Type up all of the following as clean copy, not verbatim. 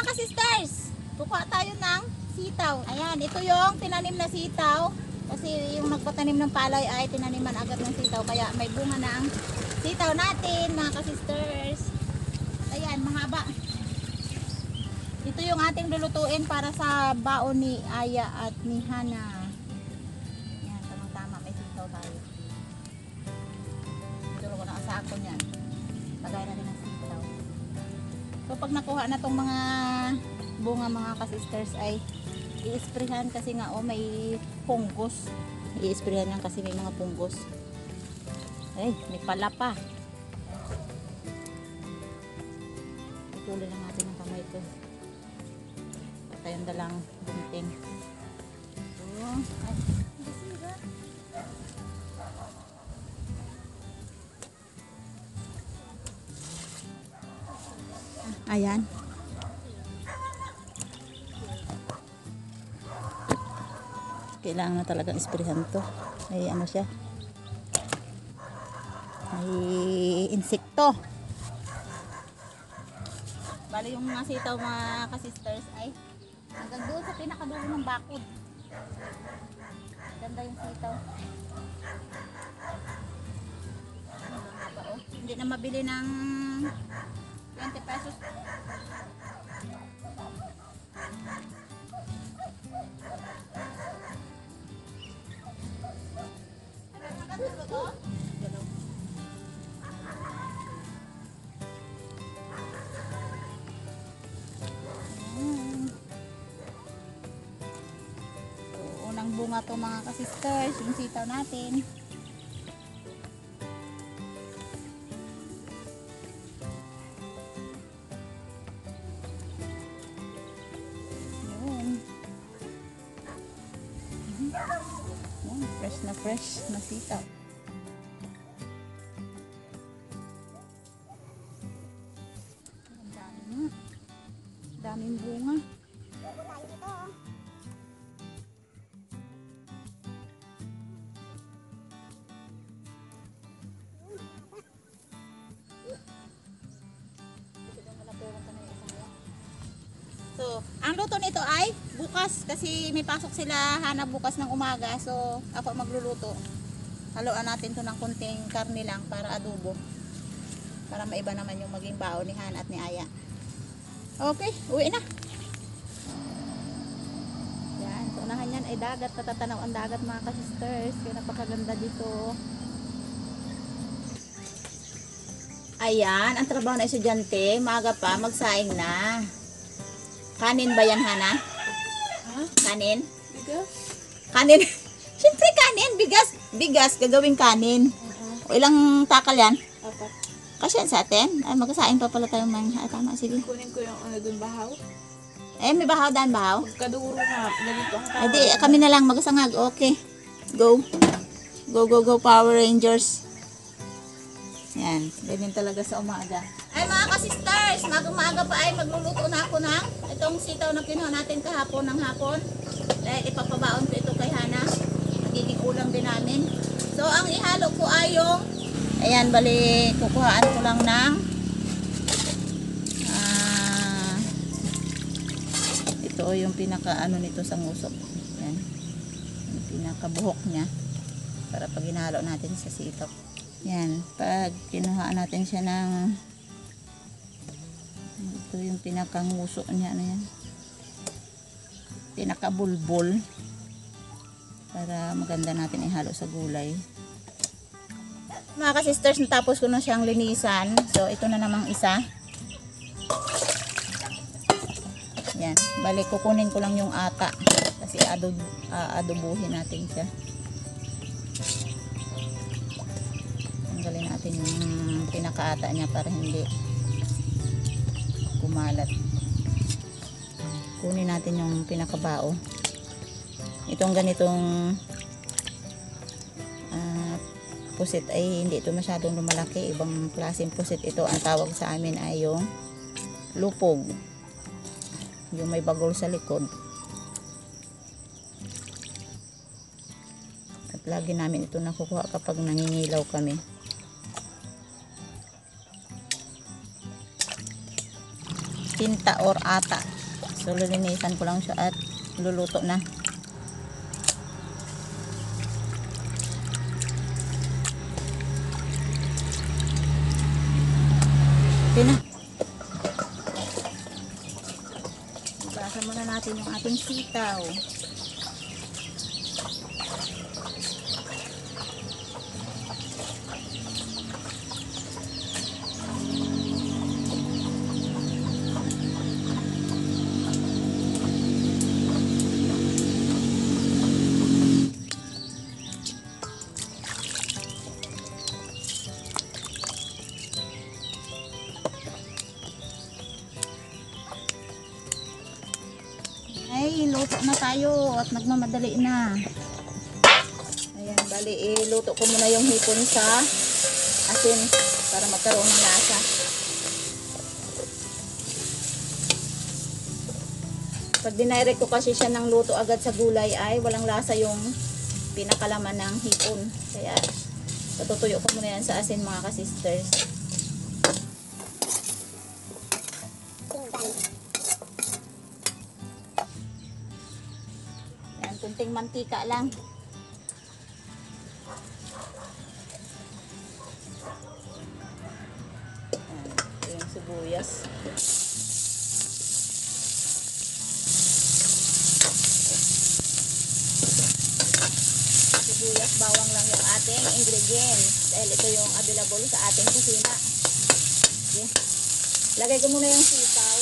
ka-sisters, kukuha tayo ng sitaw. Ayan, ito yung tinanim na sitaw. Kasi yung nagpatanim ng palay ay tinaniman agad ng sitaw. Kaya may bunga na ang sitaw natin, mga ka-sisters. Ayan, mahaba. Ito yung ating lulutuin para sa baon ni Aya at ni Hana. Ayan, tamang-tama, may sitaw tayo. Ito ko na sa ako niyan. Lagay na din ang sitaw. So pag nakuha na tong mga bunga, mga ka-sisters, ay i-sprayhan kasi nga may punggos. I-sprayhan yan kasi may mga punggos. Ay, may pala pa. Ituloy lang natin ang kamay ko. Tayong dalang gunting. So, ay, nasira. Ayan. Kailangan na talagang isprehan to. May ano siya. May insekto. Bali yung mga sitaw, mga ka-sisters, ay hanggang doon sa pinakadulo ng bakod. Ganda yung sitaw. Hindi na mabili ng 20 pesos. Unang bunga to, mga ka-sisters, yung sitaw natin. Fresh na sitaw. Daming bunga. So, ang luto nito ay bukas kasi may pasok sila Hana bukas ng umaga. So, ako magluluto. Haluan natin to ng konting karne lang para adobo. Para maiba naman yung maging baon ni Hana at ni Aya. Okay, uwi na. Yan, so unahan yan ay dagat. Patatanaw ang dagat, mga ka-sisters. Kaya napakaganda dito. Ayan, ang trabaho na estudyante. Maaga pa, magsaing na. Kanin ba yan, Hana? Huh? Kanin? Bigas? Kanin. Siyempre kanin. Bigas. Bigas. Gagawing kanin. O ilang takal yan? 4. Kasi yan sa atin. Ay, magkasain pa pala tayo man. Ay, tama. Sige. Kunin ko yung dun bahaw. Eh, may bahaw daan bahaw? Kaduro na. Ganito ang tawag. Ay, di. Kami na lang. Magkasangag. Okay. Go. Go, go, go. Power Rangers. Yan. Ganyan talaga sa umaga. Ay, mga ka-sisters, maaga pa ay magluluto na ako ng itong sitaw na kinuha natin kahapon ng hapon. Dahil ipapabaon ko ito kay Hana. Magiging ulam din namin. So, ang ihalo ko ay yung, ayan, bali, kukuhaan ko lang ng ito yung pinaka-ano nito sa ngusok. Ayan. Yung pinaka-buhok niya. Para pag hinalo natin sa sitaw. Yan, pag kinuhaan natin siya ng ito yung pinakangusok niya, ano yan, pinakabulbol, para maganda natin ihalo sa gulay. Mga ka-sisters, natapos ko na siyang linisan. So ito na namang isa. Yan, balik kukunin ko lang yung ata kasi adobuhin natin siya. Tanggalin natin yung pinakaata niya para hindi kumalat. Kunin natin yung pinakabao. Itong ganitong pusit ay hindi ito masyadong lumalaki. Ibang klaseng pusit ito. Ang tawag sa amin ay yung lupog. Yung may bagol sa likod. At lagi namin ito nakukuha kapag nangingilaw kami. Tinta or ata. So lilinisan ko lang siya at luluto na. Okay na. Ibasa muna natin yung ating sitaw. Ay, luto na tayo at nagmamadali na. Ayan, bali, luto ko muna yung hipon sa asin para magkaroon ng lasa. Pag dinirect ko kasi siya ng luto agad sa gulay ay walang lasa yung pinakalaman ng hipon. Kaya, patutuyo ko muna yan sa asin mga ka-sisters. Kunting mantika lang. Ito yung sibuyas. Sibuyas, bawang lang yung ating ingredients. Dahil ito yung available sa ating kusina. Okay. Lagay ko muna yung sitaw.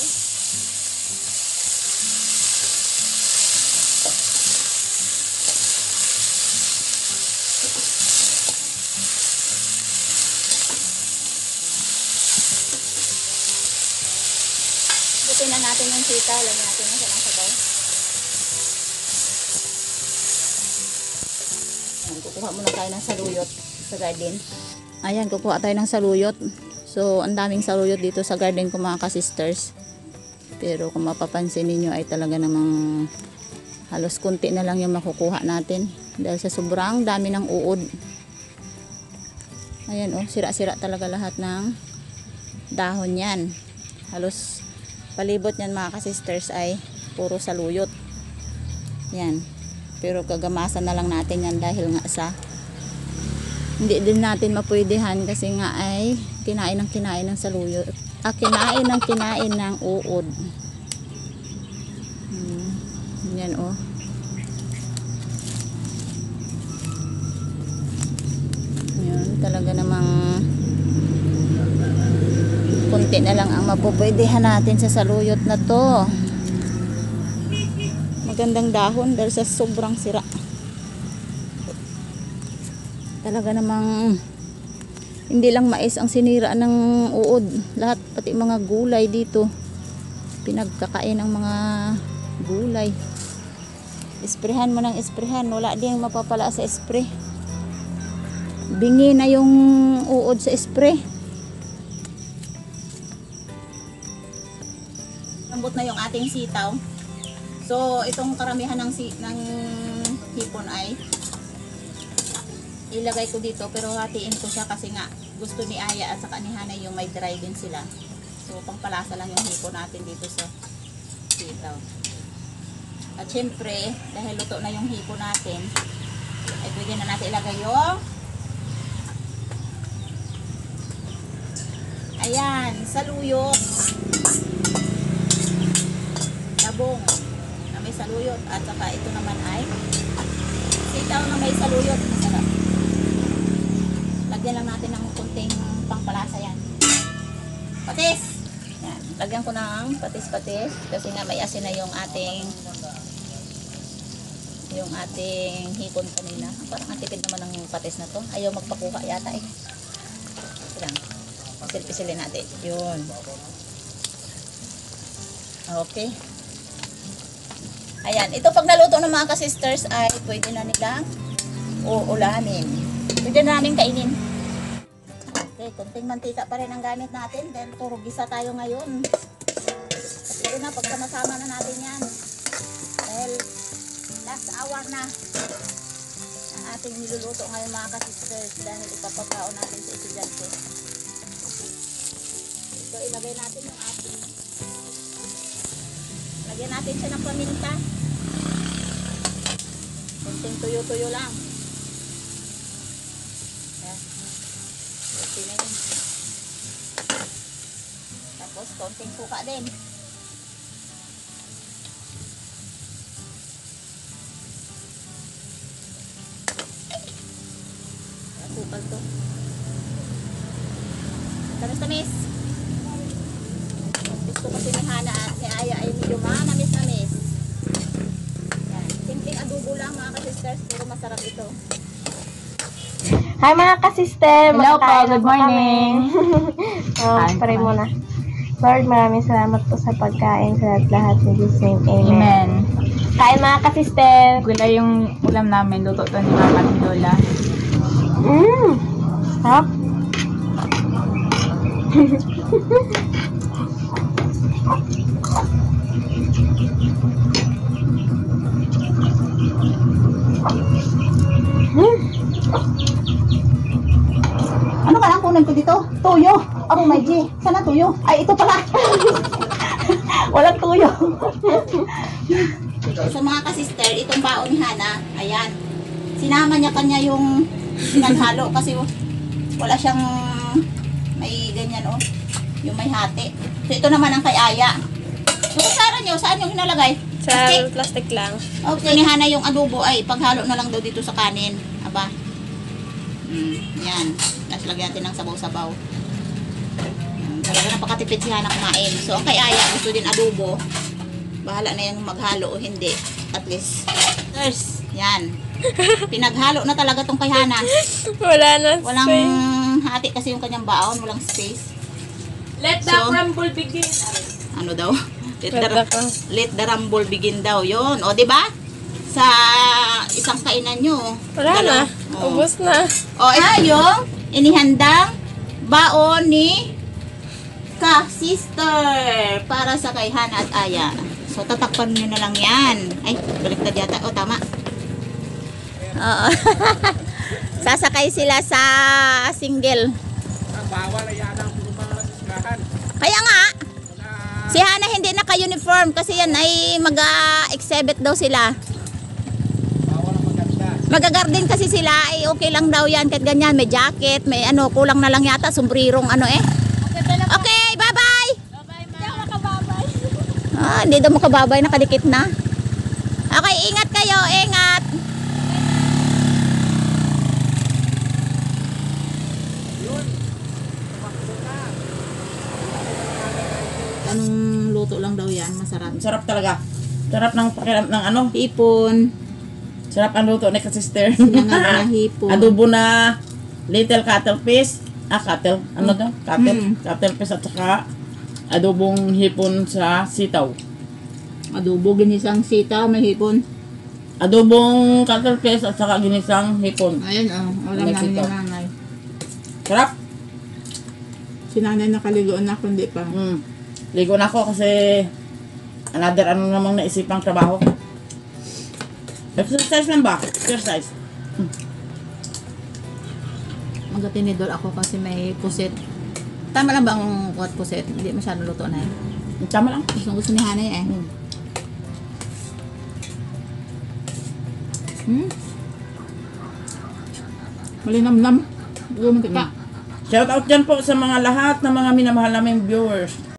Butin na natin yung sitaw. Lagyan natin na siya ng sabaw. Ayan, kukuha muna tayo ng saluyot sa garden. Ayan, kukuha tayo ng saluyot. So, ang daming saluyot dito sa garden ko mga ka-sisters. Pero kung mapapansin ninyo ay talaga namang halos kunti na lang yung makukuha natin. Dahil sa sobrang dami ng uod. Ayan, oh, sira-sira talaga lahat ng dahon yan. Halos palibot niyan mga ka-sisters ay puro saluyot. Yan. Pero kagamasan na lang natin yan dahil nga sa hindi din natin mapwedehhan kasi nga ay kinain ng saluyot. Kinain ng uod. Yan oh. Yan talaga namang kunti na lang ang mapupwedehan natin sa saluyot na to. Magandang dahon dahil sa sobrang sira. Talaga namang hindi lang mais ang sinira ng uod. Lahat, pati mga gulay dito. Pinagkakain ng mga gulay. Isprehan mo ng isprehan. Wala din mapapala sa spray. Bingi na yung uod sa spray. Lambot na yung ating sitaw. So, itong karamihan ng hipon ay ilagay ko dito pero hatiin ko siya kasi nga gusto ni Aya at saka ni Hanay yung may dry din sila. So, pangpalasa lang yung hipon natin dito sa sitaw. At syempre, dahil luto na yung hipon natin, ay pwede na natin ilagay yung ayan, saluyot. Labong na may saluyot at saka ito naman ay sitaw na may saluyot. Masarap. Lagyan lang natin ng kunting pangpalasa yan. Patis! Yan. Lagyan ko ng patis-patis kasi nga may asin na yung ating hipon kanina. Parang atipid naman ng patis na to. Ayaw magpakuha yata eh. Ito lang. Pisil-pisilin natin. Yun. Okay. Ayan. Ito pag naluto ng mga ka-sisters ay pwede na nilang uulamin. Pwede na namin kainin. Okay. Kunting mantika pa rin ang gamit natin. Then puro gisa tayo ngayon. Pero na pagkama-sama na natin yan. Dahil last hour na ang ating niluluto ngayon mga ka-sisters dahil ipapakaon natin sa estudyante. Ito ilagay natin yung ating Lagyan natin siya ng paminta. Konting tuyo-tuyo lang. Ayan. Okay na yun. Tapos konting suka din. Asukal to. Tamis-tamis. Gusto kasi ni Hana at ni Aya ay medyo manamis-namis. Yan. Simpleng adobo lang mga ka-sisters. Pero masarap ito. Hi mga ka-sister! Hello po, Magkakain na good po morning. kami. Pray muna. Lord, maraming salamat po sa pagkain sa lahat in Jesus' name. Amen. Amen. Kain mga ka-sister! Gulay yung ulam namin. Luto to ni Mama ni Lola. Sarap! Ano ka lang kunin ko dito? Tuyo. Oh my G. Sana tuyo? Ay, ito pala. Walang tuyo. So mga ka-sister, itong baon ni Hana, ayan. Sinama niya kanya yung pinaghalo kasi wala siyang may ganyan oh. Yung may hati. So ito naman ang kay Aya. So kusara niyo, saan yung hinalagay? Sa Plastic? plastic lang. Okay, ni Hana yung adobo ay paghalo na lang daw dito sa kanin. Aba. Yan. Tapos lagyan natin ng sabaw-sabaw. Talaga napakatipid si Hana kumain. So ang kay Aya gusto din adobo. Bahala na yan maghalo o hindi. At least. First, yan. Pinaghalo na talaga tong kay Hana. Wala na. Walang hati kasi yung kanyang baon. Walang space. Let the crumble begin. Ano daw? Let the rumble begin daw. Yun. O, diba? Sa isang kainan nyo. Wala na. O. Ubus na. O, ito yung inihandang baon ni ka-sister para sa kay Hana at Aya. So, tatakpan nyo na lang yan. Ay, baliktad yata. O, tama. Oo. Sasakay sila sa single. Kaya nga, si Hana hindi naka-uniform kasi yan ay mag-exhibit daw sila. Mag-garden kasi sila, ay okay lang daw yan kahit ganyan, may jacket, may ano, kulang na lang yata, sumbrirong ano eh. Okay, bye-bye! Ah, hindi daw makababay, nakadikit na. Okay, ingat kayo, ingat! Anong luto lang daw yan, masarap. Sarap talaga. Sarap ng pakiram ng ano. Hipon, Sarap ang luto ni ka-sister. sinangag na hipon. Adobo na little cuttlefish. Cattle. Ano daw? Cattle. Cuttlefish at saka adobong hipon sa sitaw. Adobo, ginisang sita, may hipon. Adobong cuttlefish at saka ginisang hipon. Ayun alam May namin sitaw. yung nanay. Sarap. Si nanay nakaligoon na kundi pa. Ligo na ako kasi another ano namang naisipang trabaho. Exercise lang ba? Exercise. Magatinidor ako kasi may puset. Tama lang ba ang kuhat puset? Hindi masyado luto na eh. Tama lang. Gusto ni Hanay eh. Malinamnam. Gumantika. Shout out dyan po sa mga lahat ng mga minamahal naming viewers.